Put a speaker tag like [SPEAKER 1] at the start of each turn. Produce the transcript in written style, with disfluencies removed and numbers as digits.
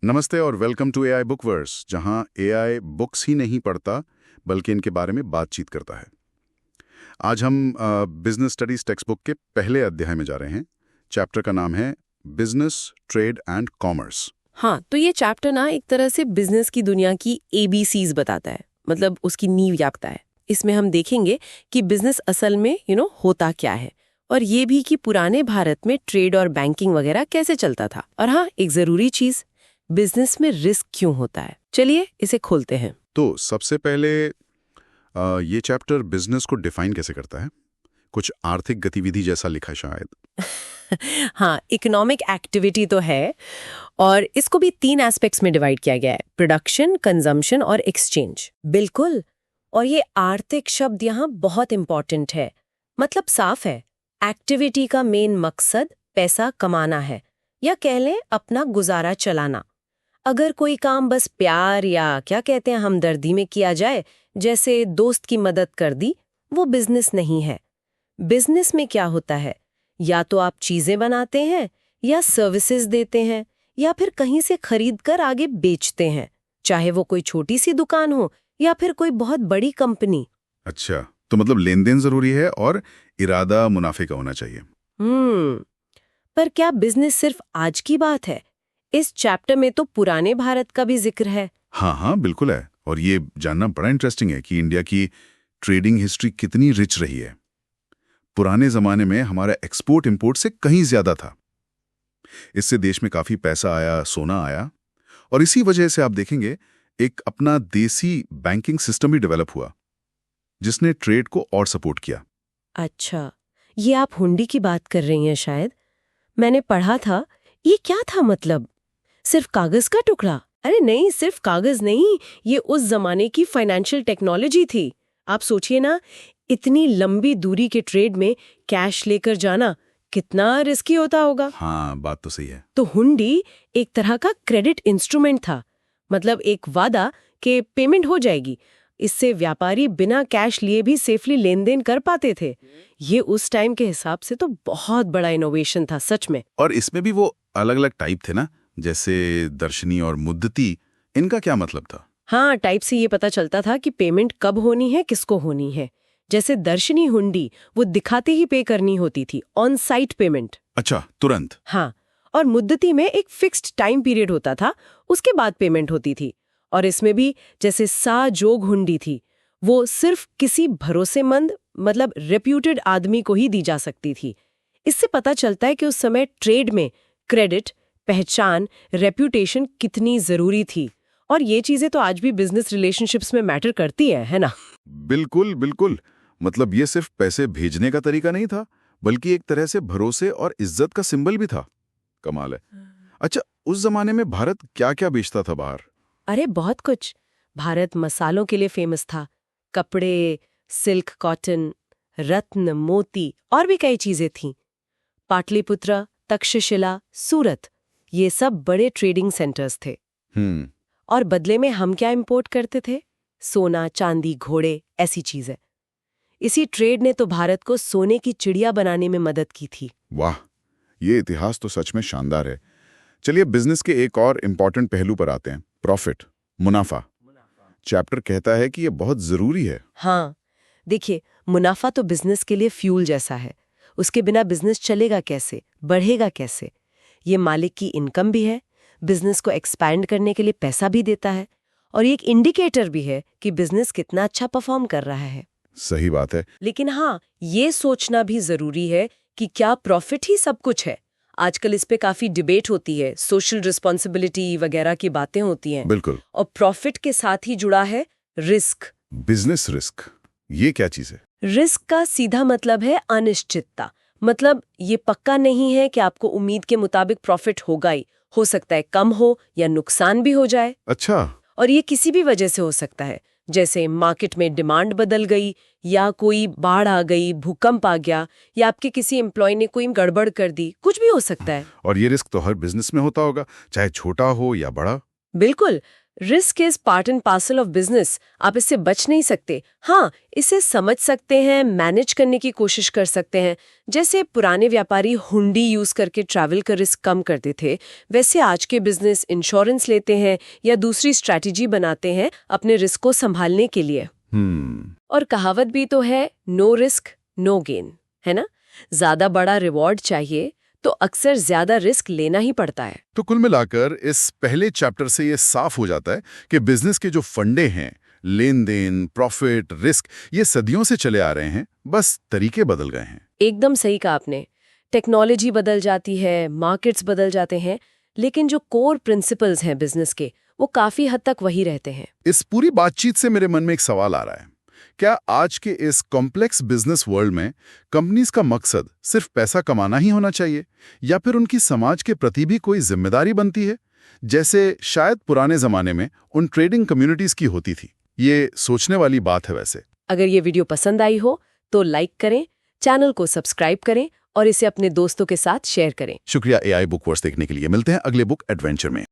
[SPEAKER 1] नमस्ते और welcome to AI बुकवर्स, जहां एआई बुक्स ही नहीं पढ़ता बल्कि इनके बारे में बातचीत करता है। आज हम बिजनेस स्टडीज टेक्स्ट बुक के पहले अध्याय में जा रहे हैं। चैप्टर का नाम है बिजनेस, ट्रेड एंड कॉमर्स।
[SPEAKER 2] हाँ, तो ये चैप्टर ना एक तरह से बिजनेस की दुनिया की ABCs बताता है, मतलब उसकी नींव याकता है। इसमें हम देखेंगे कि बिजनेस असल में होता क्या है, और ये भी कि पुराने भारत में ट्रेड और बैंकिंग वगैरह कैसे चलता था। और हाँ, एक जरूरी चीज, बिजनेस में रिस्क क्यों होता है। चलिए इसे खोलते हैं।
[SPEAKER 1] तो सबसे पहले ये चैप्टर बिजनेस को डिफाइन कैसे करता है? कुछ आर्थिक गतिविधि जैसा लिखा शायद।
[SPEAKER 2] हाँ, इकोनॉमिक एक्टिविटी तो है, और इसको भी 3 एस्पेक्ट्स में डिवाइड किया गया है: प्रोडक्शन, कंजम्पशन और एक्सचेंज। बिल्कुल, और ये आर्थिक शब्द यहाँ बहुत इंपॉर्टेंट है। मतलब साफ है, एक्टिविटी का मेन मकसद पैसा कमाना है, या कह लें अपना गुजारा चलाना। अगर कोई काम बस प्यार या क्या कहते हैं हमदर्दी में किया जाए, जैसे दोस्त की मदद कर दी, वो बिजनेस नहीं है। बिजनेस में क्या होता है, या तो आप चीजें बनाते हैं, या सर्विसेज देते हैं, या फिर कहीं से खरीद कर आगे बेचते हैं, चाहे वो कोई छोटी सी दुकान हो या फिर कोई बहुत बड़ी कंपनी।
[SPEAKER 1] अच्छा, तो मतलब लेन देन जरूरी है और इरादा मुनाफे का होना चाहिए।
[SPEAKER 2] पर क्या बिजनेस सिर्फ आज की बात है? इस चैप्टर में तो पुराने भारत का भी जिक्र है।
[SPEAKER 1] हाँ, बिल्कुल है। और ये जानना बड़ा इंटरेस्टिंग है कि इंडिया की ट्रेडिंग हिस्ट्री कितनी रिच रही है। पुराने जमाने में हमारा एक्सपोर्ट इंपोर्ट से कहीं ज्यादा था। इससे देश में काफी पैसा आया, सोना आया, और इसी वजह से आप देखेंगे एक अपना देसी बैंकिंग सिस्टम भी डेवलप हुआ, जिसने ट्रेड को और सपोर्ट किया।
[SPEAKER 2] अच्छा, ये आप हुंडी की बात कर रही हैं शायद। मैंने पढ़ा था, ये क्या था मतलब? सिर्फ कागज का टुकड़ा? अरे नहीं, सिर्फ कागज नहीं, ये उस जमाने की फाइनेंशियल टेक्नोलॉजी थी। आप सोचिए ना, इतनी लंबी दूरी के ट्रेड में कैश लेकर जाना कितना रिस्की होता होगा।
[SPEAKER 1] हाँ, बात तो सही है।
[SPEAKER 2] तो हुंडी एक तरह का क्रेडिट इंस्ट्रूमेंट था, मतलब एक वादा कि पेमेंट हो जाएगी। इससे व्यापारी बिना कैश लिए भी सेफली लेन देन कर पाते थे। ये उस टाइम के हिसाब से तो बहुत बड़ा इनोवेशन था सच में।
[SPEAKER 1] और इसमें भी वो अलग अलग टाइप थे ना, जैसे दर्शनी और मुद्दती। इनका क्या मतलब था?
[SPEAKER 2] हाँ, टाइप से ये पता चलता था कि पेमेंट कब होनी है, किसको होनी है। जैसे दर्शनी हुंडी, वो दिखाते ही पे करनी होती थी, ऑन साइट पेमेंट।
[SPEAKER 1] अच्छा, तुरंत।
[SPEAKER 2] हाँ, और मुद्दती में एक फिक्स्ड टाइम पीरियड होता था, उसके बाद पेमेंट होती थी। और इसमें भी जैसे साजोग हुंडी थी, वो सिर्फ किसी भरोसेमंद, मतलब रेप्यूटेड आदमी को ही दी जा सकती थी। इससे पता चलता है कि उस समय ट्रेड में क्रेडिट, पहचान, रेप्यूटेशन कितनी जरूरी थी। और ये चीजें तो आज भी बिजनेस रिलेशनशिप्स में मैटर करती है ना?
[SPEAKER 1] बिल्कुल बिल्कुल। मतलब ये सिर्फ पैसे भेजने का तरीका नहीं था, बल्कि एक तरह से भरोसे और इज्जत का सिंबल भी था। कमाल है। अच्छा, उस जमाने में भारत क्या क्या बेचता था बाहर?
[SPEAKER 2] अरे बहुत कुछ। भारत मसालों के लिए फेमस था, कपड़े, सिल्क, कॉटन, रत्न, मोती, और भी कई चीजें थीं। पाटलिपुत्र, तक्षशिला, सूरत, ये सब बड़े ट्रेडिंग सेंटर्स थे। और बदले में हम क्या इंपोर्ट करते थे? सोना, चांदी, घोड़े, ऐसी चीजें। इसी ट्रेड ने तो भारत को सोने की चिड़िया बनाने में मदद की थी।
[SPEAKER 1] वाह, ये इतिहास तो सच में शानदार है। चलिए बिजनेस के एक और इम्पॉर्टेंट पहलू पर आते हैं, प्रॉफिट, मुनाफा। चैप्टर कहता है कि ये बहुत जरूरी है।
[SPEAKER 2] हाँ, देखिए, मुनाफा तो बिजनेस के लिए फ्यूल जैसा है। उसके बिना बिजनेस चलेगा कैसे, बढ़ेगा कैसे? ये मालिक की इनकम भी है, बिजनेस को एक्सपैंड करने के लिए पैसा भी देता है, और ये एक इंडिकेटर भी है कि बिजनेस कितना अच्छा परफॉर्म कर रहा है।
[SPEAKER 1] सही बात है।
[SPEAKER 2] लेकिन हाँ, ये सोचना भी जरूरी है कि क्या प्रॉफिट ही सब कुछ है। आजकल इस पे काफी डिबेट होती है, सोशल रिस्पॉन्सिबिलिटी वगैरह की बातें होती हैं।
[SPEAKER 1] बिल्कुल।
[SPEAKER 2] और प्रॉफिट के साथ ही जुड़ा है रिस्क।
[SPEAKER 1] बिजनेस रिस्क, ये क्या चीज है?
[SPEAKER 2] रिस्क का सीधा मतलब है अनिश्चितता। मतलब ये पक्का नहीं है कि आपको उम्मीद के मुताबिक प्रॉफिट होगा ही, हो सकता है कम हो या नुकसान भी हो जाए।
[SPEAKER 1] अच्छा।
[SPEAKER 2] और ये किसी भी वजह से हो सकता है, जैसे मार्केट में डिमांड बदल गई, या कोई बाढ़ आ गई, भूकंप आ गया, या आपके किसी एम्प्लॉय ने कोई गड़बड़ कर दी, कुछ भी हो सकता है।
[SPEAKER 1] और ये रिस्क तो हर बिजनेस में होता होगा, चाहे छोटा हो या बड़ा।
[SPEAKER 2] बिल्कुल, risk is part and parcel of business. आप इससे बच नहीं सकते। हाँ, इसे समझ सकते हैं, मैनेज करने की कोशिश कर सकते हैं। जैसे पुराने व्यापारी हुंडी यूज करके ट्रैवल का रिस्क कम करते थे, वैसे आज के बिजनेस इंश्योरेंस लेते हैं या दूसरी स्ट्रैटेजी बनाते हैं अपने रिस्क को संभालने के लिए। और कहावत भी तो है, नो रिस्क नो गेन, है ना? ज्यादा बड़ा रिवॉर्ड चाहिए तो अक्सर ज्यादा रिस्क लेना ही पड़ता है।
[SPEAKER 1] तो कुल मिलाकर इस पहले चैप्टर से ये साफ हो जाता है कि बिजनेस के जो फंडे हैं, लेन देन, प्रॉफिट, रिस्क, ये सदियों से चले आ रहे हैं, बस तरीके बदल गए हैं।
[SPEAKER 2] एकदम सही कहा आपने। टेक्नोलॉजी बदल जाती है, मार्केट्स बदल जाते हैं, लेकिन जो कोर प्रिंसिपल्स हैं बिजनेस के, वो काफी हद तक वही रहते हैं।
[SPEAKER 1] इस पूरी बातचीत से मेरे मन में एक सवाल आ रहा है, क्या आज के इस कॉम्प्लेक्स बिजनेस वर्ल्ड में कंपनीज का मकसद सिर्फ पैसा कमाना ही होना चाहिए, या फिर उनकी समाज के प्रति भी कोई जिम्मेदारी बनती है, जैसे शायद पुराने जमाने में उन ट्रेडिंग कम्युनिटीज की होती थी? ये सोचने वाली बात है वैसे।
[SPEAKER 2] अगर ये वीडियो पसंद आई हो तो लाइक करें, चैनल को सब्सक्राइब करें और इसे अपने दोस्तों के साथ शेयर करें।
[SPEAKER 1] शुक्रिया AI बुक वर्स देखने के लिए। मिलते हैं अगले बुक एडवेंचर में।